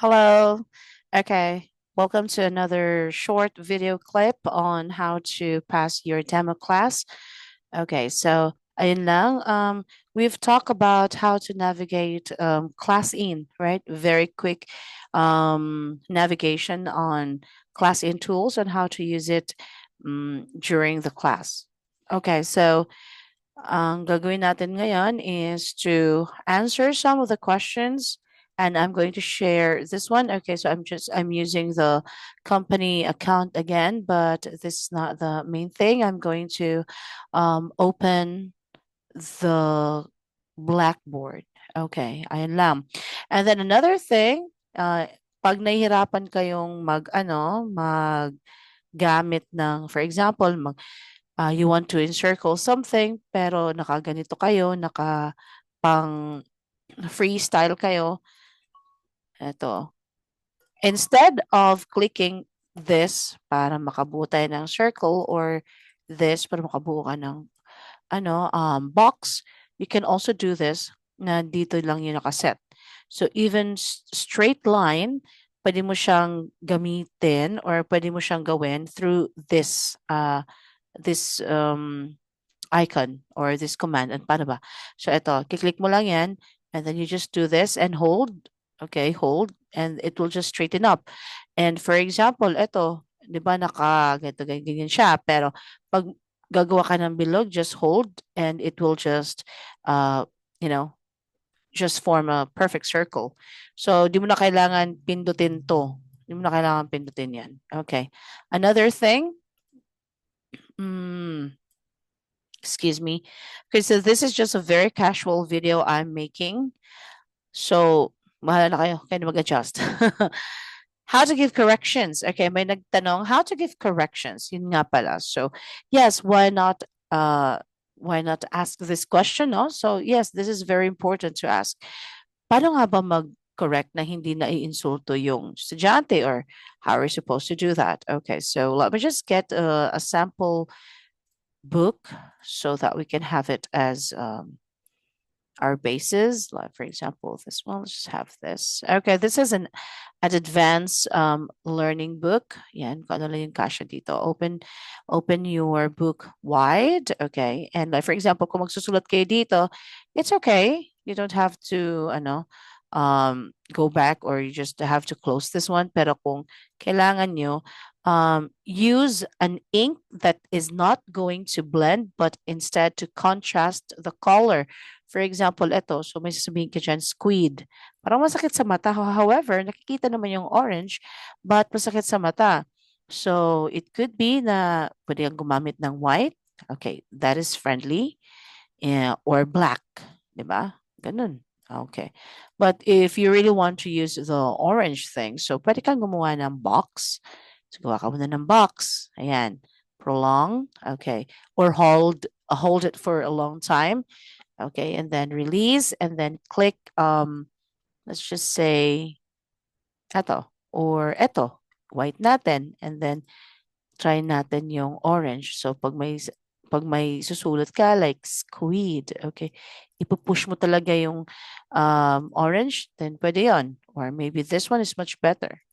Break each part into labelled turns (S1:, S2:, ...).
S1: Hello. Okay. Welcome to another short video clip on how to pass your demo class. Okay, so ayun lang. We've talked about how to navigate class in, right? Very quick navigation on class in tools and how to use it during the class. Okay, so ang gagawin natin ngayon is to answer some of the questions and I'm going to share this one. Okay, so I'm using the company account again, but this is not the main thing. I'm going to open the Blackboard. Okay, ayun lang. And then another thing, pag nahihirapan kayong maggamit ng, for example, you want to encircle something, pero nakaganito kayo, naka pang freestyle kayo. Ito. Instead of clicking this para makabuo tayo ng circle or this para makabuo ka ng box, you can also do this na dito lang yung nakaset. So even straight line, pwede mo siyang gamitin or pwede mo siyang gawin through this icon or this command. And paano ba? So ito, kiklik mo lang yan and then you just do this and hold. Okay, hold and it will just straighten up. And for example, ito, 'di ba ganito, ganyan siya. Pero pag gagawa ka ng bilog, just hold and it will just, uh, you know, just form a perfect circle. So, di mo na kailangan pindutin to. Di mo na kailangan pindutin yan. Okay. Another thing, mm, excuse me. Okay, so this is just a very casual video I'm making. So, mahala na kayo. Kaya na mag-adjust. How to give corrections. Okay, may nagtanong, how to give corrections. Yun nga pala. So, yes, why not ask this question, no? So, yes, this is very important to ask. Paano nga ba mag-correct na hindi naiinsulto yung estudyante or how are we supposed to do that? Okay, so let me just get a sample book so that we can have it as our bases. Like for example, this one, let's just have this. Okay, this is an advanced learning book. Yan, kung ano lang yung kasya dito. Open your book wide. Okay, and like for example, kung magsusulat kayo dito, it's okay. You don't have to, go back or you just have to close this one. Pero kung kailangan nyo, use an ink that is not going to blend but instead to contrast the color. For example, ito, so may sasabihin ka dyan, squid. Parang masakit sa mata. However, nakikita naman yung orange, but masakit sa mata. So, it could be na pwede kang gumamit ng white. Okay, that is friendly. Or black. Diba? Ganun. Okay. But if you really want to use the orange thing, so pwede kang gumawa ng box. So, gawa ka muna ng box. Ayan. Prolong. Okay. Or hold it for a long time. Okay, and then release and then click let's just say eto or eto, white natin and then try natin yung orange. So pag may susulat ka like squid, okay, ipupush mo talaga yung orange, then pwede yon. Or maybe this one is much better.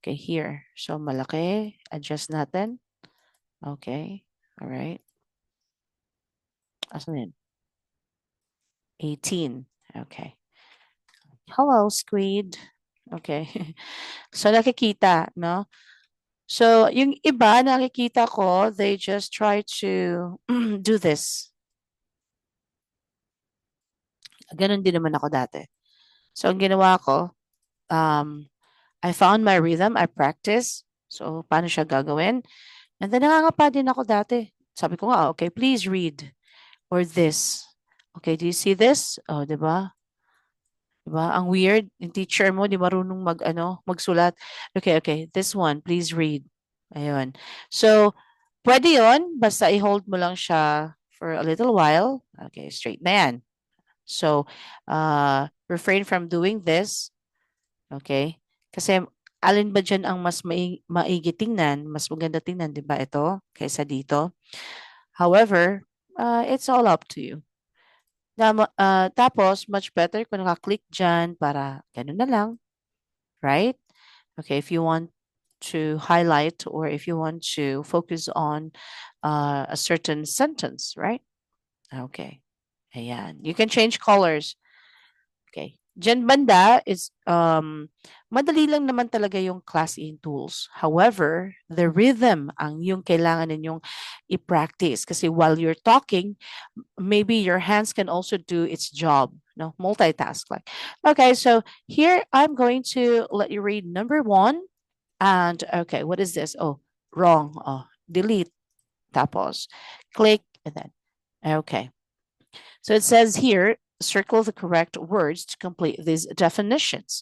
S1: Okay, here. So malaki, adjust natin. Okay, all right. Asan yun? 18. Okay. Hello, squid. Okay. So nakikita, no? So yung iba nakikita ko, they just try to do this. Ganon din naman ako dati. So ang ginawa ko, um, I found my rhythm, I practice. So paano siya gagawin? And then nangangapa din ako dati. Sabi ko nga, okay, please read. Or this. Okay, do you see this? Oh, di ba? Diba? Ang weird, yung teacher mo, di marunong magsulat. Okay, okay. This one, please read. Ayun. So, pwede yon basta i-hold mo lang siya for a little while. Okay, straight na yan. So, refrain from doing this. Okay? Kasi, alin ba dyan ang mas maigi tingnan, mas maganda tingnan, di ba ito, kaysa dito? However, it's all up to you. Tapos, much better kung naka-click dyan para ganun na lang. right? Okay, if you want to highlight or if you want to focus on a certain sentence, right? Okay. Ayan. You can change colors. Okay. Diyan banda is madali lang naman talaga yung class in tools. However, the rhythm ang yung kailangan ninyong i-practice kasi while you're talking, maybe your hands can also do its job, no? Multitask like. Okay, so here I'm going to let you read number 1 and okay, what is this? Oh, wrong. Oh, delete. Tapos click and then okay. So it says here, circle the correct words to complete these definitions.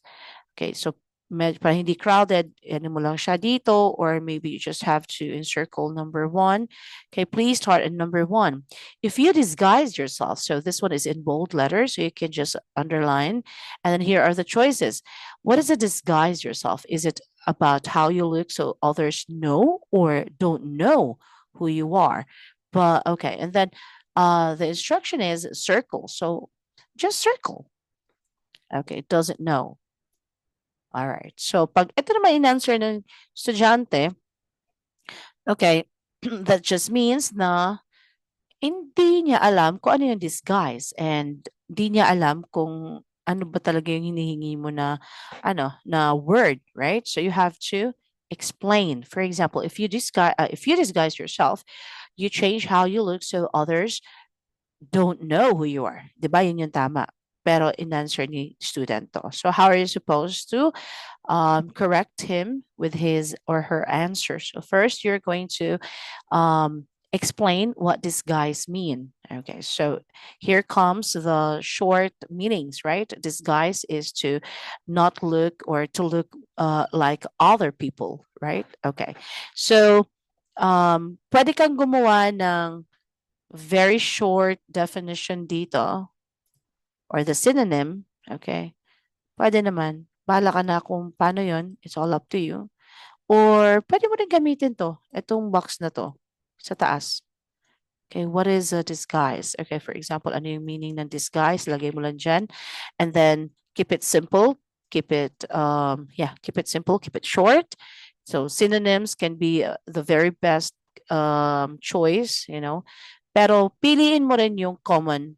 S1: Okay, so para hindi crowded, ano mo lang siya dito, or maybe you just have to encircle number 1. Okay, please start at number 1. If you disguise yourself, so this one is in bold letters, so you can just underline. And then here are the choices. What is a disguise yourself? Is it about how you look so others know or don't know who you are? But okay, and then the instruction is circle. So just circle. Okay, it doesn't know. All right. So pag ito naman in-answer ng estudyante, okay, that just means na hindi niya alam kung ano yung disguise and hindi niya alam kung ano ba talaga yung hinihingi mo na na word, right? So you have to explain. For example, if you disguise yourself, you change how you look so others don't know who you are. 'Di ba? Yun yung tama. Pero in-answer ni student to. So how are you supposed to correct him with his or her answers? So first, you're going to explain what disguise mean. Okay, so here comes the short meanings, right? Disguise is to not look or to look like other people, right? Okay, so pwede kang gumawa ng very short definition dito or the synonym, okay? Pwede naman. Bahala ka na kung paano yon. It's all up to you. Or pwede mo rin gamitin to, itong box na to, sa taas. Okay, what is a disguise? Okay, for example, ano yung meaning ng disguise? Lagay mo lang dyan. And then, keep it simple. Keep it simple, keep it short. So, synonyms can be the very best choice, you know. Pero, piliin mo rin yung common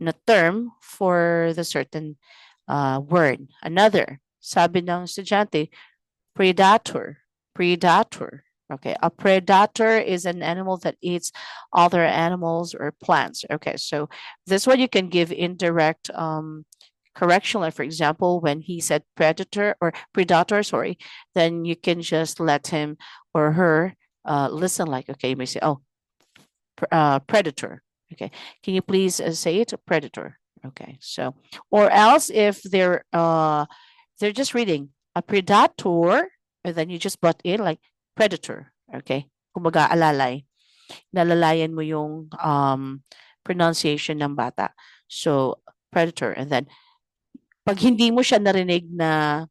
S1: na term for the certain word. Another, sabi ng estudyante, predator. Predator. Okay, a predator is an animal that eats other animals or plants. Okay, so this one you can give indirect correction. Like for example, when he said predator or predator, sorry, then you can just let him or her listen. Like okay, you may say, "Oh, predator." Okay, can you please say it? Predator. Okay, so or else if they're just reading a predator, and then you just butt in like predator. Okay? Kumbaga, alalay. Nalalayan mo yung pronunciation ng bata. So, predator. And then, pag hindi mo siya narinig na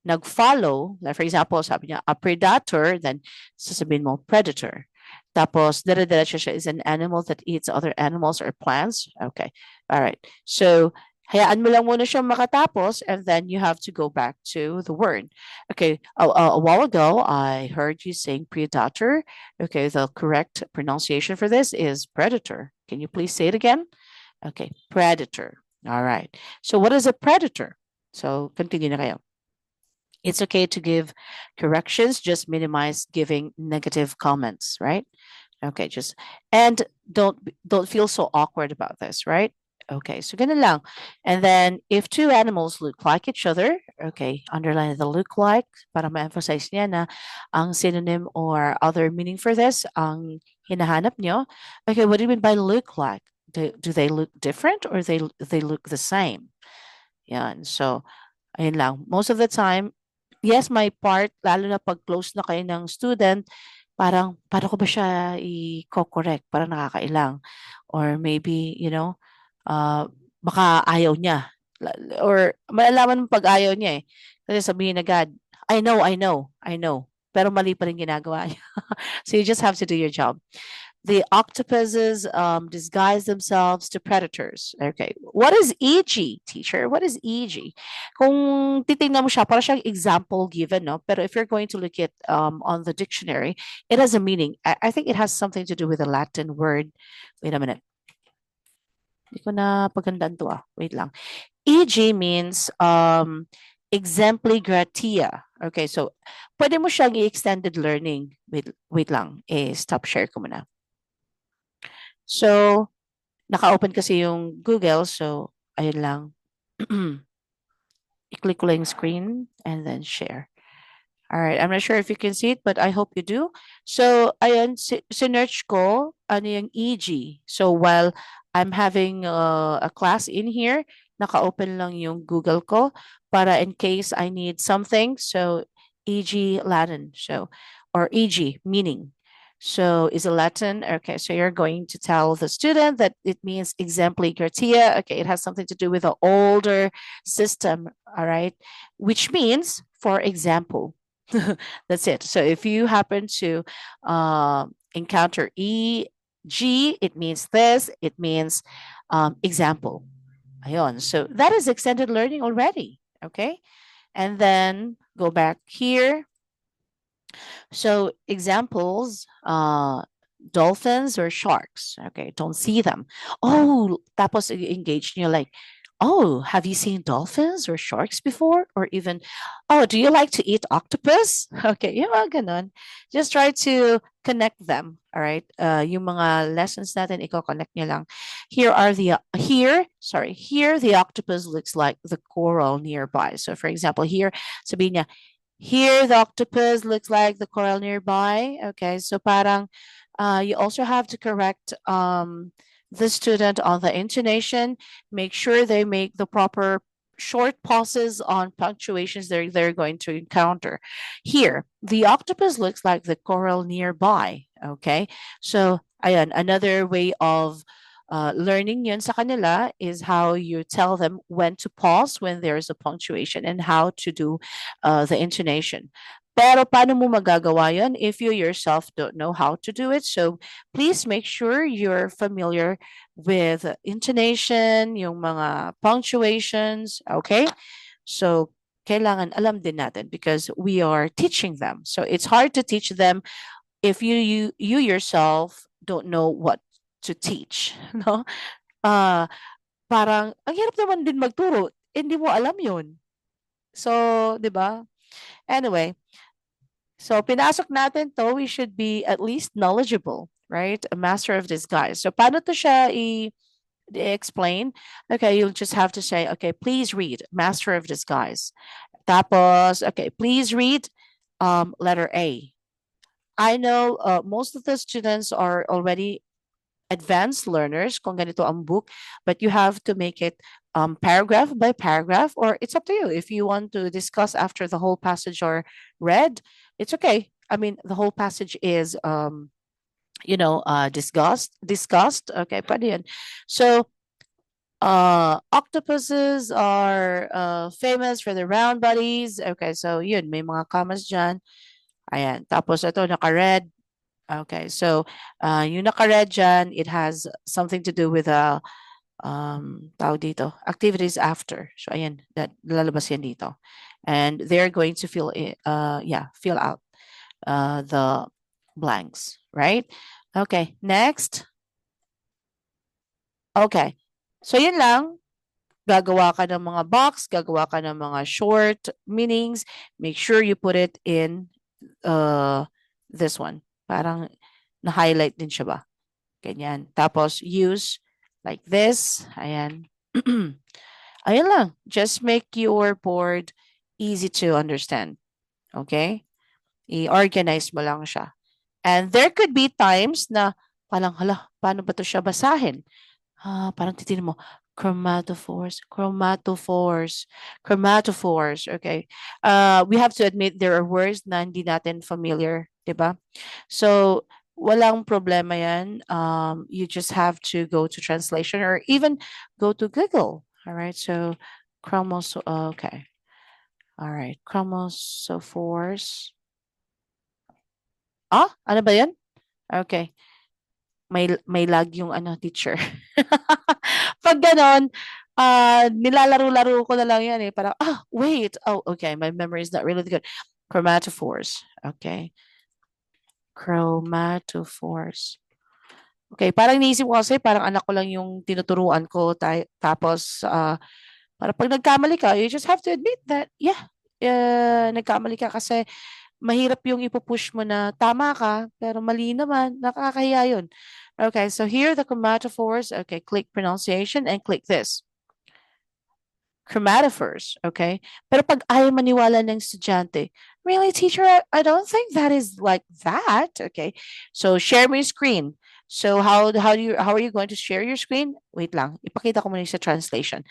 S1: nag-follow, like for example, sabi niya, a predator, then sasabihin mo, predator. Tapos, dire-diretso siya is an animal that eats other animals or plants. Okay. All right. So, hayaan mo lang muna siyang makatapos and then you have to go back to the word. Okay. A while ago, I heard you saying predator. Okay. The correct pronunciation for this is predator. Can you please say it again? Okay. Predator. All right. So, what is a predator? So, continue na kayo. It's okay to give corrections, just minimize giving negative comments, right? Okay, just and don't feel so awkward about this, right? Okay, so ganun lang. And then if two animals look like each other, okay, underline the look like para ma-emphasize niya na ang synonym or other meaning for this ang hinahanap nyo. Okay, what do you mean by look like? Do they look different or they look the same? Yan. So, ayun lang. Most of the time, yes, my part, lalo na pag close na kayo ng student, parang, paano ko ba siya i-correct? Parang nakakailang. Or maybe, baka ayaw niya. Or malalaman mo pag ayaw niya eh. Kasi sabihin agad, I know, I know, I know. Pero mali pa rin ginagawa niya. So you just have to do your job. the octopuses disguise themselves to predators. Okay. What is EG, teacher? What is EG? Kung titingnan mo siya, para siyang example given, no? Pero if you're going to look at on the dictionary, it has a meaning. I think it has something to do with a Latin word. Wait a minute. Hindi ko na pagandaan to ah. Wait lang. EG means exempli gratia. Okay, so pwede mo siyang i-extended learning. Wait lang. Stop share ko muna. So, naka-open kasi yung Google. So, ayun lang. I-click ko lang yung screen and then share. All right, I'm not sure if you can see it, but I hope you do. So, ayan, sinearch ko, ano yung EG. So, while I'm having a class in here, naka-open lang yung Google ko para in case I need something. So, EG Latin. So, or EG, meaning. So, is a Latin. Okay, so you're going to tell the student that it means exempli gratia. Okay, it has something to do with the older system. All right, which means, for example, that's it. So if you happen to encounter EG, it means this, it means example. Ayun. So that is extended learning already. Okay. And then go back here. So examples, dolphins or sharks. Okay, don't see them. Oh, tapos engage nyo like, oh, have you seen dolphins or sharks before? Or even, oh, do you like to eat octopus? Okay, yung mga ganun. Just try to connect them. All right. Yung mga lessons natin, i-connect nyo lang. Here the octopus looks like the coral nearby. So for example, here, sabihin niya, here, the octopus looks like the coral nearby. Okay, so parang you also have to correct the student on the intonation. Make sure they make the proper short pauses on punctuations they're going to encounter. Here, the octopus looks like the coral nearby. Okay, so ayan, another way of learning yun sa kanila is how you tell them when to pause when there's a punctuation and how to do the intonation. Pero paano mo magagawa yun if you yourself don't know how to do it? So please make sure you're familiar with intonation, yung mga punctuations, okay? So kailangan alam din natin because we are teaching them. So it's hard to teach them if you yourself don't know what to teach, no? Ah, parang ang hirap naman din magturo, hindi mo alam 'yun. So, 'di ba? Anyway, so pinasok natin 'to, we should be at least knowledgeable, right? A master of disguise. So paano 'to siya i-explain? Okay, you'll just have to say, okay, please read master of disguise. Tapos, okay, please read letter A. I know most of the students are already advanced learners kung ganito ang book, but you have to make it paragraph by paragraph, or it's up to you. If you want to discuss after the whole passage are read, it's okay. I mean, the whole passage is, discussed. Okay, pwede yun. So, octopuses are famous for their round bodies. Okay, so yun, may mga commas dyan. Ayan. Tapos ito, naka-red. Okay, so yung naka-red dyan, it has something to do with tawag dito, activities after. So ayan, that lalabas yan dito. And they're going to fill out the blanks, right? Okay, next. Okay. So yun lang. Gagawa ka ng mga box, gagawa ka ng mga short meanings. Make sure you put it in this one. Parang na-highlight din siya ba? Ganyan. Tapos use like this. Ayan. Ayan lang. Just make your board easy to understand. Okay? I-organize mo lang siya. And there could be times na parang, hala, paano ba to siya basahin? Parang titignan mo, chromatophores. Okay. We have to admit there are words na hindi natin familiar, di ba? So, walang problema yan. You just have to go to translation or even go to Google. All right. So, okay. All right. Chromosophores. Ano ba yan? Okay. may lag yung ano, teacher. Pag gano'n, nilalaro-laro ko na lang yan, eh, parang, wait, oh, okay, my memory is not really good. Chromatophores, okay. Chromatophores. Okay, parang iniisip ko kasi parang anak ko lang yung tinuturuan ko tapos, para 'pag nagkamali ka, you just have to admit that, yeah, nagkamali ka kasi mahirap yung ipu-push mo na tama ka, pero mali naman, nakakahiya yun. Okay, so here the chromatophores, okay, click pronunciation and click this. Chromatophores, okay? Pero pag ayaw maniwala ng estudyante, really, teacher, I don't think that is like that, okay? So share my screen. So how are you going to share your screen? Wait lang, ipakita ko muna sa translation.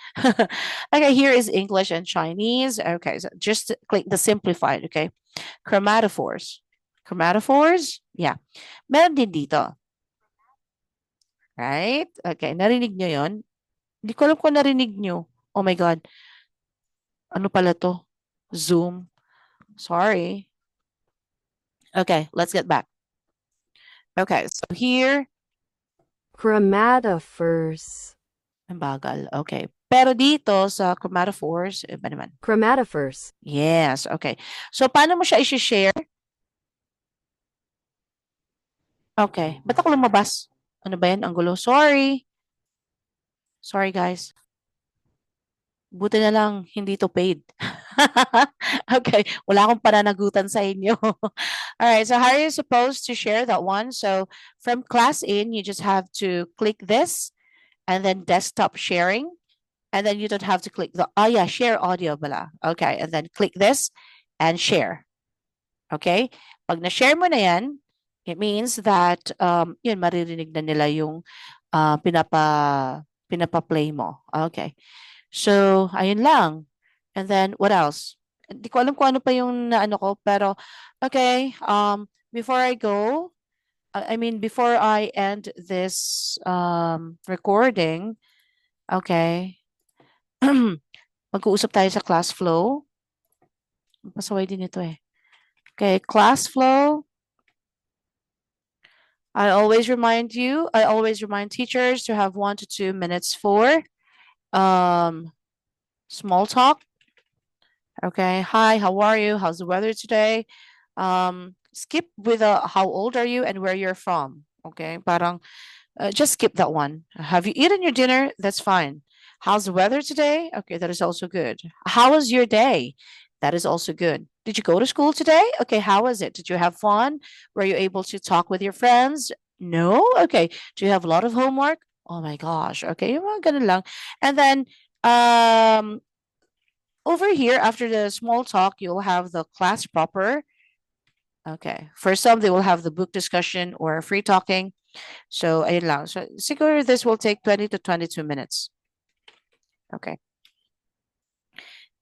S1: Okay, here is English and Chinese. Okay, so just click the simplified, okay? Chromatophores. Chromatophores? Yeah. Meron din dito. Right? Okay, narinig nyo yon? Hindi ko alam kung narinig nyo. Oh my God. Ano pala to? Zoom. Sorry. Okay, let's get back. Okay, so here,
S2: Chromatophores.
S1: ang bagal. Okay. Pero dito sa chromatophores, iba naman.
S2: Chromatophores.
S1: Yes, okay. So, paano mo siya i-share? Okay. Ba't ako lumabas? Ano ba yan? Ang gulo. Sorry. Sorry, guys. Buti na lang, hindi to paid. Okay, wala akong pananagutan sa inyo. All right, so how are you supposed to share that one? So from class in, you just have to click this and then desktop sharing. And then you don't have to click share audio bala. Okay, and then click this and share. Okay? Pag na-share mo na yan, it means that yun, maririnig na nila yung pinapa-play mo. Okay. So, ayun lang. And then, what else? Hindi ko alam kung ano pa yung naano ko, pero, okay, before I go, before I end this recording, okay, mag-uusap tayo sa class flow. Pasaway din ito eh. Okay, class flow. I always remind teachers to have 1 to 2 minutes for small talk. Okay, hi, how are you? How's the weather today? Skip with how old are you and where you're from. Okay, parang just skip that one. Have you eaten your dinner? That's fine. How's the weather today? Okay, that is also good. How was your day? That is also good. Did you go to school today? Okay, how was it? Did you have fun? Were you able to talk with your friends? No? Okay. Do you have a lot of homework? Oh my gosh. Okay, yung mga ganun lang. And then over here, after the small talk, you'll have the class proper. Okay. For some, they will have the book discussion or free talking. So, ayun lang. So, siguro this will take 20 to 22 minutes. Okay.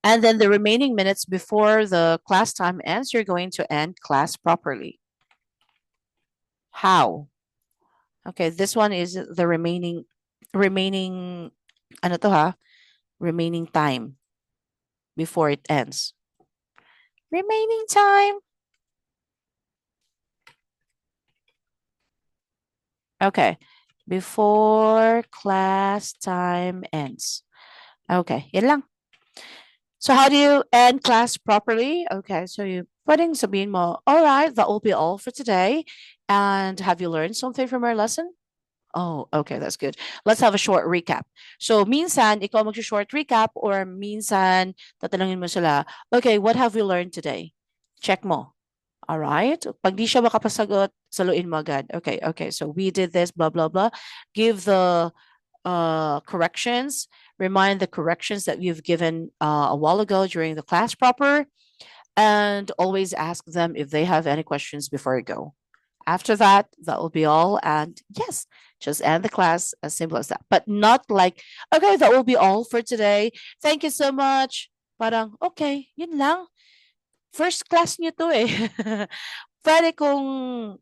S1: And then the remaining minutes before the class time ends, you're going to end class properly. How? Okay, this one is the remaining, ano to ha? Remaining time before it ends. Remaining time. Okay, before class time ends. Okay, yan lang. So how do you end class properly? Okay, so you pwedeng sabihin mo, all right, that will be all for today. And have you learned something from our lesson? Oh, okay, that's good. Let's have a short recap. So minsan, ikaw mag-short recap or minsan, tatanungin mo sila, okay, what have we learned today? Check mo. All right. Pag di siya makapasagot, saluin mo agad. Okay, okay. So we did this, blah, blah, blah. Give the corrections. Remind the corrections that you've given a while ago during the class proper. And always ask them if they have any questions before you go. After that, that will be all. And yes, just end the class as simple as that. But not like, okay, that will be all for today. Thank you so much. Parang, okay, yun lang. First class nyo to eh. Pwede kung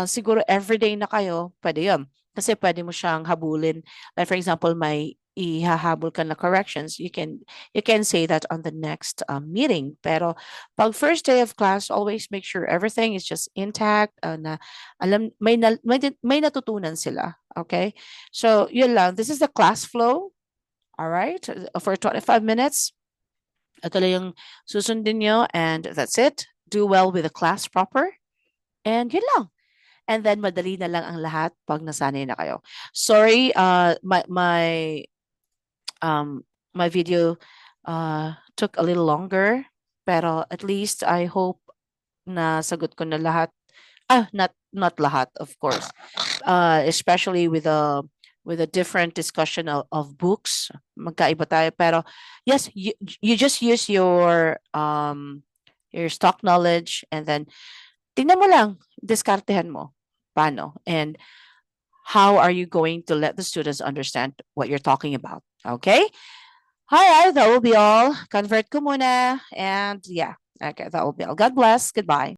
S1: siguro everyday na kayo, pwede yun. Kasi pwede mo siyang habulin. Like for example, may ihahabol ka na corrections, you can say that on the next meeting. Pero pag first day of class, always make sure everything is just intact, na alam may natutunan sila. Okay? So, yun lang. This is the class flow. All right? For 25 minutes. Ito lang yung susundin nyo, and that's it. Do well with the class proper. And yun lang. And then madali na lang ang lahat pag nasanay na kayo. Sorry, um my video took a little longer, pero at least I hope na sagot ko na lahat. Not lahat, of course. Especially with a different discussion of books. Magkaiba tayo, pero yes, you just use your stock knowledge, and then tingnan mo lang, diskartehan mo paano, and how are you going to let the students understand what you're talking about. Okay? All right, that will be all. Convert ko muna. And yeah, okay, that will be all. God bless. Goodbye.